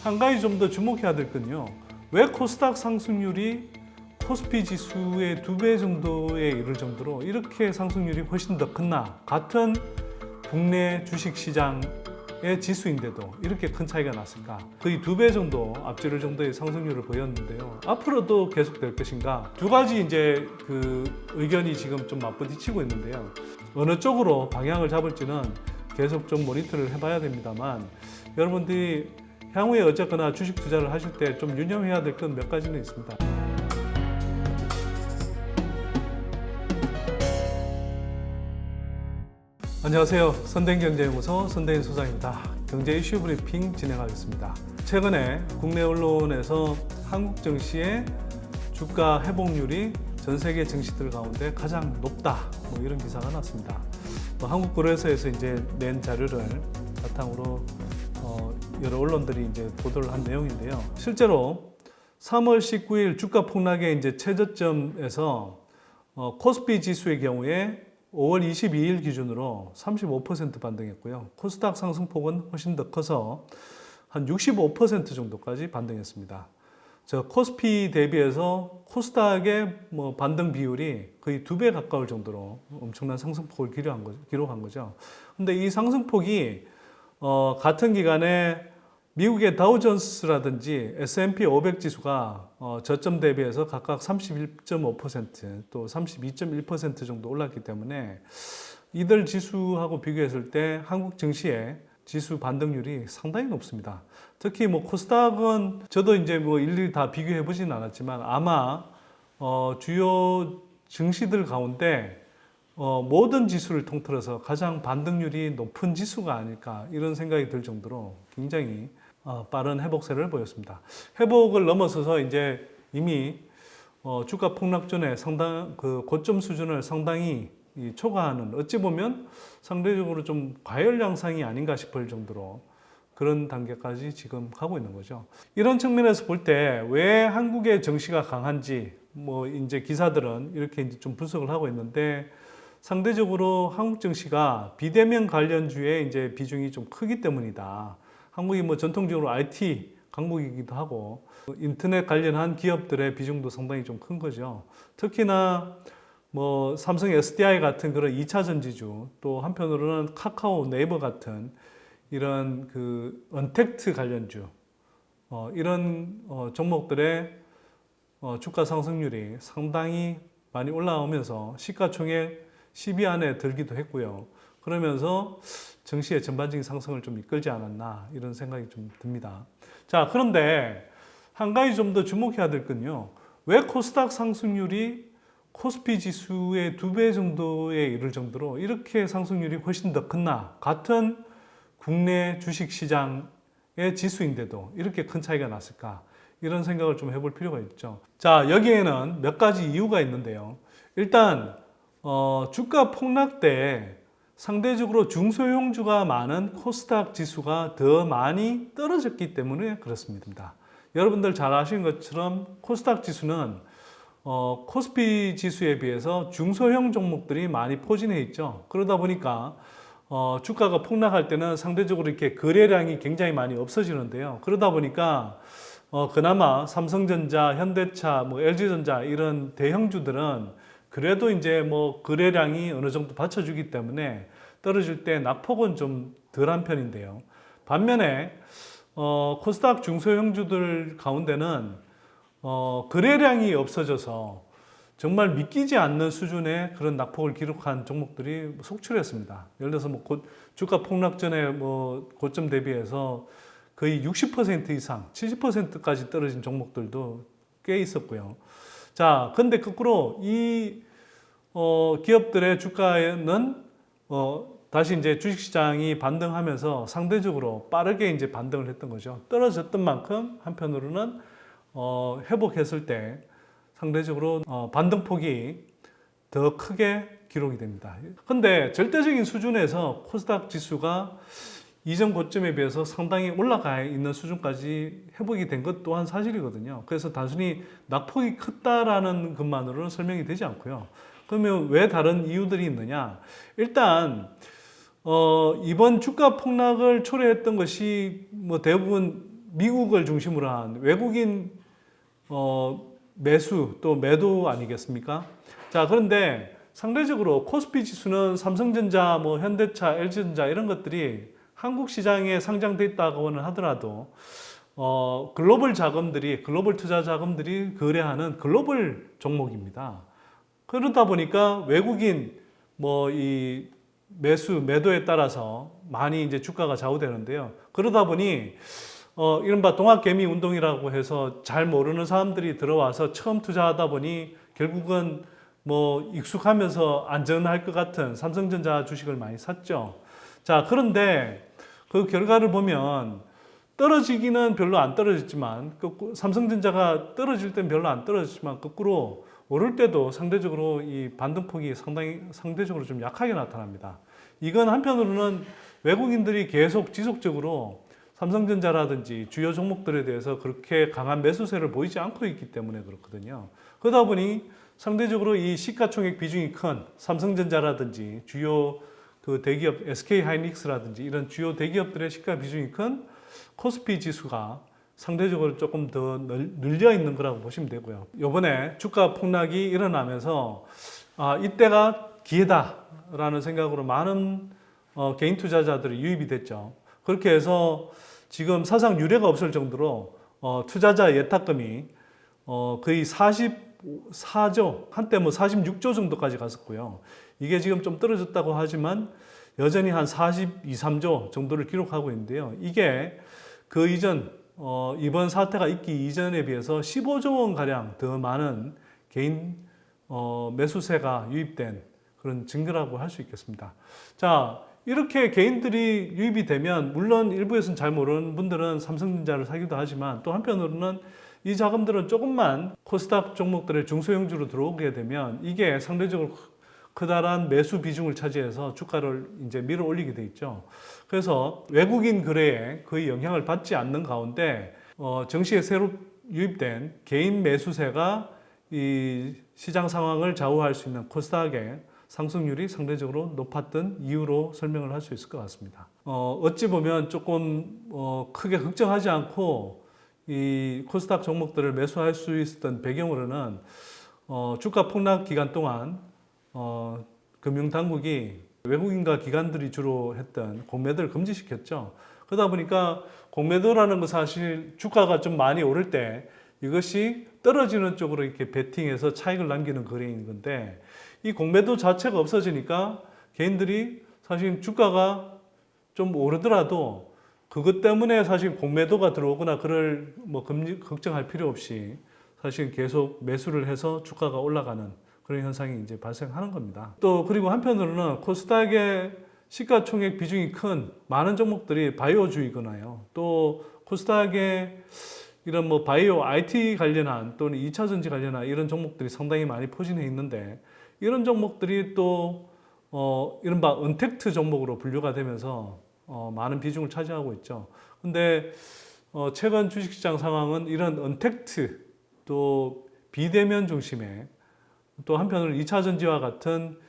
한 가지 좀 더 주목해야 될 건요. 왜 코스닥 상승률이 코스피 지수의 2배 정도에 이를 정도로 이렇게 상승률이 훨씬 더 컸나? 같은 국내 주식시장의 지수인데도 이렇게 큰 차이가 났을까? 거의 2배 정도 앞지를 정도의 상승률을 보였는데요. 앞으로도 계속될 것인가? 두 가지 이제 그 의견이 지금 좀 맞부딪히고 있는데요. 어느 쪽으로 방향을 잡을지는 계속 좀 모니터를 해봐야 됩니다만, 여러분들이 향후에 어쨌거나 주식 투자를 하실 때 좀 유념해야 될 건 몇 가지는 있습니다. 안녕하세요. 선대인경제연구소 선대인 소장입니다. 경제 이슈 브리핑 진행하겠습니다. 최근에 국내 언론에서 한국 증시의 주가 회복률이 전 세계 증시들 가운데 가장 높다, 뭐 이런 기사가 났습니다. 한국거래소에서 이제 낸 자료를 바탕으로 여러 언론들이 이제 보도를 한 내용인데요. 실제로 3월 19일 주가 폭락의 이제 최저점에서 코스피 지수의 경우에 5월 22일 기준으로 35% 반등했고요. 코스닥 상승폭은 훨씬 더 커서 한 65% 정도까지 반등했습니다. 코스피 대비해서 코스닥의 반등 비율이 거의 2배 가까울 정도로 엄청난 상승폭을 기록한 거죠. 근데 이 상승폭이 같은 기간에 미국의 다우존스라든지 S&P 500 지수가 저점 대비해서 각각 31.5% 또 32.1% 정도 올랐기 때문에 이들 지수하고 비교했을 때 한국 증시의 지수 반등률이 상당히 높습니다. 특히 코스닥은 저도 이제 일일이 다 비교해 보지는 않았지만 아마 주요 증시들 가운데 모든 지수를 통틀어서 가장 반등률이 높은 지수가 아닐까 이런 생각이 들 정도로 굉장히 빠른 회복세를 보였습니다. 회복을 넘어서서 이제 이미 주가 폭락 전에 상당 그 고점 수준을 상당히 초과하는, 어찌 보면 상대적으로 좀 과열 양상이 아닌가 싶을 정도로 그런 단계까지 지금 가고 있는 거죠. 이런 측면에서 볼 때 왜 한국의 증시가 강한지 이제 기사들은 이렇게 이제 좀 분석을 하고 있는데, 상대적으로 한국 증시가 비대면 관련주의 이제 비중이 좀 크기 때문이다. 한국이 전통적으로 IT 강국이기도 하고 인터넷 관련한 기업들의 비중도 상당히 좀 큰 거죠. 특히나 삼성 SDI 같은 그런 2차 전지주, 또 한편으로는 카카오, 네이버 같은 이런 그 언택트 관련주, 이런 종목들의 주가 상승률이 상당히 많이 올라오면서 시가총액 10위 안에 들기도 했고요. 그러면서 증시의 전반적인 상승을 좀 이끌지 않았나 이런 생각이 좀 듭니다. 자, 그런데 한 가지 좀 더 주목해야 될 건요. 왜 코스닥 상승률이 코스피 지수의 2배 정도에 이를 정도로 이렇게 상승률이 훨씬 더 컸나? 같은 국내 주식시장의 지수인데도 이렇게 큰 차이가 났을까? 이런 생각을 좀 해볼 필요가 있죠. 자, 여기에는 몇 가지 이유가 있는데요. 일단 주가 폭락 때 상대적으로 중소형주가 많은 코스닥 지수가 더 많이 떨어졌기 때문에 그렇습니다. 여러분들 잘 아시는 것처럼 코스닥 지수는 코스피 지수에 비해서 중소형 종목들이 많이 포진해 있죠. 그러다 보니까 주가가 폭락할 때는 상대적으로 이렇게 거래량이 굉장히 많이 없어지는데요. 그러다 보니까 그나마 삼성전자, 현대차, LG전자 이런 대형주들은 그래도 이제 거래량이 어느 정도 받쳐주기 때문에 떨어질 때 낙폭은 좀 덜한 편인데요. 반면에 코스닥 중소형주들 가운데는 거래량이 없어져서 정말 믿기지 않는 수준의 그런 낙폭을 기록한 종목들이 속출했습니다. 예를 들어서 주가 폭락 전에 고점 대비해서 거의 60% 이상, 70%까지 떨어진 종목들도 꽤 있었고요. 자, 근데 거꾸로 이 기업들의 주가는 다시 이제 주식시장이 반등하면서 상대적으로 빠르게 이제 반등을 했던 거죠. 떨어졌던 만큼 한편으로는 회복했을 때 상대적으로 반등폭이 더 크게 기록이 됩니다. 근데 절대적인 수준에서 코스닥 지수가 이전 고점에 비해서 상당히 올라가 있는 수준까지 회복이 된 것 또한 사실이거든요. 그래서 단순히 낙폭이 컸다라는 것만으로는 설명이 되지 않고요. 그러면 왜 다른 이유들이 있느냐? 일단 이번 주가 폭락을 초래했던 것이 대부분 미국을 중심으로 한 외국인 매수 또 매도 아니겠습니까? 자, 그런데 상대적으로 코스피 지수는 삼성전자, 뭐 현대차, LG전자 이런 것들이 한국 시장에 상장돼 있다고는 하더라도 글로벌 자금들이 글로벌 투자 자금들이 거래하는 글로벌 종목입니다. 그러다 보니까 외국인 뭐 이 매수 매도에 따라서 많이 이제 주가가 좌우되는데요. 그러다 보니 이른바 동학개미 운동이라고 해서 잘 모르는 사람들이 들어와서 처음 투자하다 보니 결국은 뭐 익숙하면서 안전할 것 같은 삼성전자 주식을 많이 샀죠. 자, 그런데 그 결과를 보면 떨어지기는 별로 안 떨어졌지만 삼성전자가 떨어질 땐 별로 안 떨어졌지만 거꾸로 오를 때도 상대적으로 이 반등폭이 상대적으로 좀 약하게 나타납니다. 이건 한편으로는 외국인들이 계속 지속적으로 삼성전자라든지 주요 종목들에 대해서 그렇게 강한 매수세를 보이지 않고 있기 때문에 그렇거든요. 그러다 보니 상대적으로 이 시가총액 비중이 큰 삼성전자라든지 주요 그 대기업 SK하이닉스라든지 이런 주요 대기업들의 시가 비중이 큰 코스피 지수가 상대적으로 조금 더 늘려 있는 거라고 보시면 되고요. 이번에 주가 폭락이 일어나면서 이때가 기회다라는 생각으로 많은 개인 투자자들이 유입이 됐죠. 그렇게 해서 지금 사상 유례가 없을 정도로 투자자 예탁금이 거의 44조, 한때 뭐 46조 정도까지 갔었고요. 이게 지금 좀 떨어졌다고 하지만 여전히 한 42, 3조 정도를 기록하고 있는데요. 이게 그 이전 이번 사태가 있기 이전에 비해서 15조 원 가량 더 많은 개인 매수세가 유입된 그런 증거라고 할 수 있겠습니다. 자, 이렇게 개인들이 유입이 되면 물론 일부에서는 잘 모르는 분들은 삼성전자를 사기도 하지만 또 한편으로는 이 자금들은 조금만 코스닥 종목들의 중소형주로 들어오게 되면 이게 상대적으로 커다란 매수 비중을 차지해서 주가를 이제 밀어 올리게 돼 있죠. 그래서 외국인 거래에 거의 영향을 받지 않는 가운데 정시에 새로 유입된 개인 매수세가 이 시장 상황을 좌우할 수 있는 코스닥의 상승률이 상대적으로 높았던 이유로 설명을 할 수 있을 것 같습니다. 어찌 보면 조금 크게 걱정하지 않고 이 코스닥 종목들을 매수할 수 있었던 배경으로는 주가 폭락 기간 동안 금융당국이 외국인과 기관들이 주로 했던 공매도를 금지시켰죠. 그러다 보니까 공매도라는 건 사실 주가가 좀 많이 오를 때 이것이 떨어지는 쪽으로 이렇게 베팅해서 차익을 남기는 거래인 건데 이 공매도 자체가 없어지니까 개인들이 사실 주가가 좀 오르더라도 그것 때문에 사실 공매도가 들어오거나 그럴 뭐 걱정할 필요 없이 사실 계속 매수를 해서 주가가 올라가는 그런 현상이 이제 발생하는 겁니다. 또 그리고 한편으로는 코스닥의 시가총액 비중이 큰 많은 종목들이 바이오주이거나요. 또 코스닥의 이런 뭐 바이오 IT 관련한 또는 2차 전지 관련한 이런 종목들이 상당히 많이 포진해 있는데 이런 종목들이 또 이른바 언택트 종목으로 분류가 되면서 많은 비중을 차지하고 있죠. 근데 최근 주식시장 상황은 이런 언택트 또 비대면 중심의 또 한편으로 2차 전지와 같은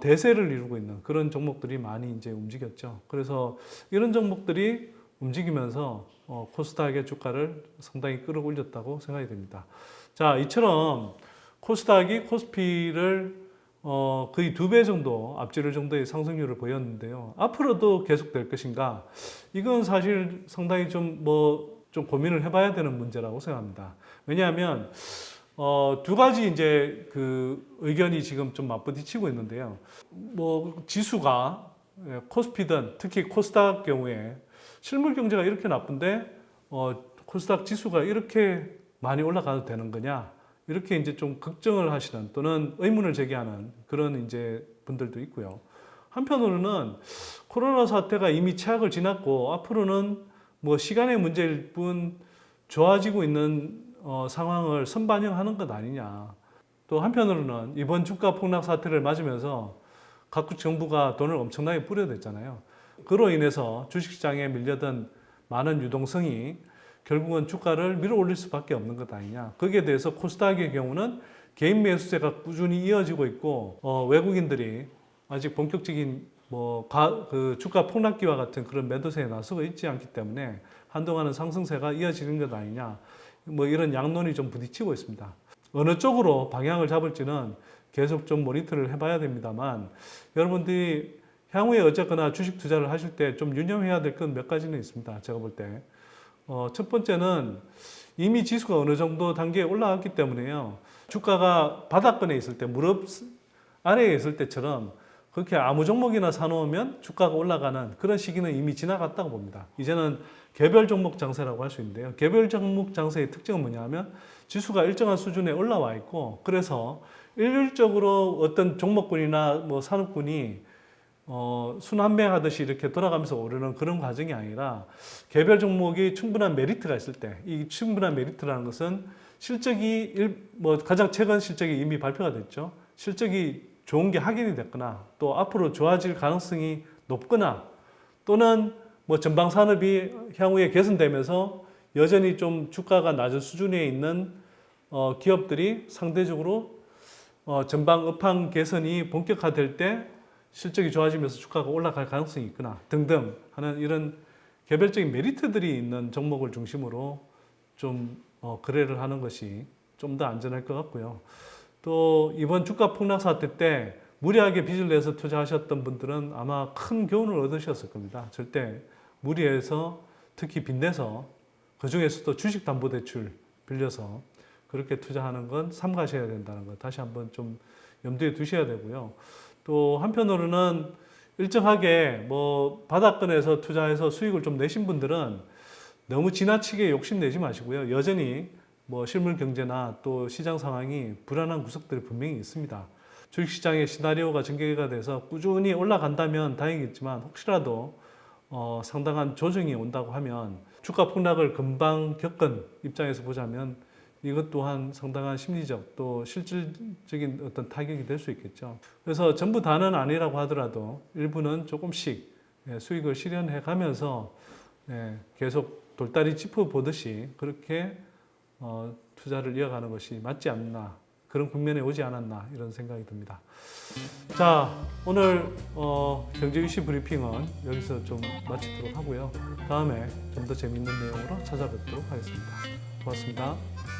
대세를 이루고 있는 그런 종목들이 많이 이제 움직였죠. 그래서 이런 종목들이 움직이면서 코스닥의 주가를 상당히 끌어올렸다고 생각이 됩니다. 자, 이처럼 코스닥이 코스피를 거의 2배 정도 앞지를 정도의 상승률을 보였는데요. 앞으로도 계속될 것인가? 이건 사실 상당히 좀 고민을 해봐야 되는 문제라고 생각합니다. 왜냐하면 두 가지 이제 그 의견이 지금 좀 맞부딪히고 있는데요. 뭐 지수가 코스피든 특히 코스닥 경우에 실물 경제가 이렇게 나쁜데 코스닥 지수가 이렇게 많이 올라가도 되는 거냐? 이렇게 이제 좀 걱정을 하시는 또는 의문을 제기하는 그런 이제 분들도 있고요. 한편으로는 코로나 사태가 이미 최악을 지났고 앞으로는 뭐 시간의 문제일 뿐 좋아지고 있는 상황을 선반영하는 것 아니냐. 또 한편으로는 이번 주가 폭락 사태를 맞으면서 각국 정부가 돈을 엄청나게 뿌려댔잖아요. 그로 인해서 주식시장에 밀려든 많은 유동성이 결국은 주가를 밀어 올릴 수밖에 없는 것 아니냐. 거기에 대해서 코스닥의 경우는 개인 매수세가 꾸준히 이어지고 있고 외국인들이 아직 본격적인 그 주가 폭락기와 같은 그런 매도세에 나서고 있지 않기 때문에 한동안은 상승세가 이어지는 것 아니냐, 뭐 이런 양론이 좀 부딪히고 있습니다. 어느 쪽으로 방향을 잡을지는 계속 좀 모니터를 해봐야 됩니다만, 여러분들이 향후에 어쨌거나 주식 투자를 하실 때 좀 유념해야 될 건 몇 가지는 있습니다. 제가 볼 때. 첫 번째는 이미 지수가 어느 정도 단계에 올라왔기 때문에요. 주가가 바닥권에 있을 때, 무릎 아래에 있을 때처럼 그렇게 아무 종목이나 사놓으면 주가가 올라가는 그런 시기는 이미 지나갔다고 봅니다. 이제는 개별 종목 장세라고 할 수 있는데요. 개별 종목 장세의 특징은 뭐냐면 지수가 일정한 수준에 올라와 있고, 그래서 일률적으로 어떤 종목군이나 뭐 산업군이 순환매하듯이 이렇게 돌아가면서 오르는 그런 과정이 아니라 개별 종목이 충분한 메리트가 있을 때, 이 충분한 메리트라는 것은 실적이 가장 최근 실적이 이미 발표가 됐죠. 실적이 좋은 게 확인이 됐거나 또 앞으로 좋아질 가능성이 높거나 또는 뭐 전방 산업이 향후에 개선되면서 여전히 좀 주가가 낮은 수준에 있는 기업들이 상대적으로 전방 업황 개선이 본격화될 때 실적이 좋아지면서 주가가 올라갈 가능성이 있거나 등등 하는 이런 개별적인 메리트들이 있는 종목을 중심으로 좀 거래를 하는 것이 좀 더 안전할 것 같고요. 또 이번 주가 폭락 사태 때 무리하게 빚을 내서 투자하셨던 분들은 아마 큰 교훈을 얻으셨을 겁니다. 절대 무리해서 특히 빚내서 그중에서도 주식담보대출 빌려서 그렇게 투자하는 건 삼가셔야 된다는 거 다시 한번 좀 염두에 두셔야 되고요. 또 한편으로는 일정하게 뭐 바닥권에서 투자해서 수익을 좀 내신 분들은 너무 지나치게 욕심내지 마시고요. 여전히 뭐 실물 경제나 또 시장 상황이 불안한 구석들이 분명히 있습니다. 주식시장의 시나리오가 전개가 돼서 꾸준히 올라간다면 다행이겠지만 혹시라도 상당한 조정이 온다고 하면 주가 폭락을 금방 겪은 입장에서 보자면 이것 또한 상당한 심리적 또 실질적인 어떤 타격이 될 수 있겠죠. 그래서 전부 다는 아니라고 하더라도 일부는 조금씩 수익을 실현해 가면서 계속 돌다리 짚어보듯이 그렇게 투자를 이어가는 것이 맞지 않나, 그런 국면에 오지 않았나 이런 생각이 듭니다. 자, 오늘 경제 이슈 브리핑은 여기서 좀 마치도록 하고요. 다음에 좀 더 재밌는 내용으로 찾아뵙도록 하겠습니다. 고맙습니다.